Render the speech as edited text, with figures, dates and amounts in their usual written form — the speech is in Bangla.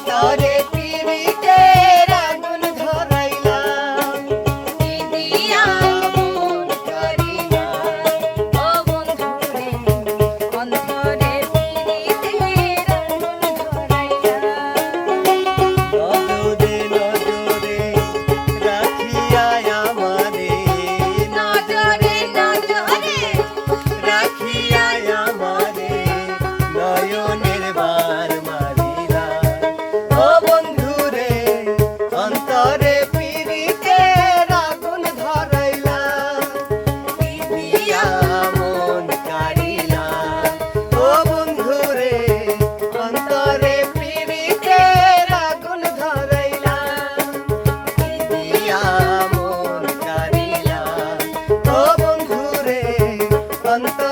অন্তরে পীড়িতের আগুন ধরাইলাম কি দিয়া মন কারিলাম ও বন্ধুরে অন্তরে পীড়িতের আগুন ধরাইলাম নজরে নজরে রাখিয়া আমারে নজরে নজরে রাখিয়া আমারে নয়নের বার মারিলা ও বন্ধুরে অন্তরে পীড়িতের আগুন ধরাইলা কি দিয়া মন কারিলা ও বন্ধুরে অন্তরে পীড়িতের আগুন ধরাইলা কি দিয়া মন কারিলা ও বন্ধুরে অন্তরে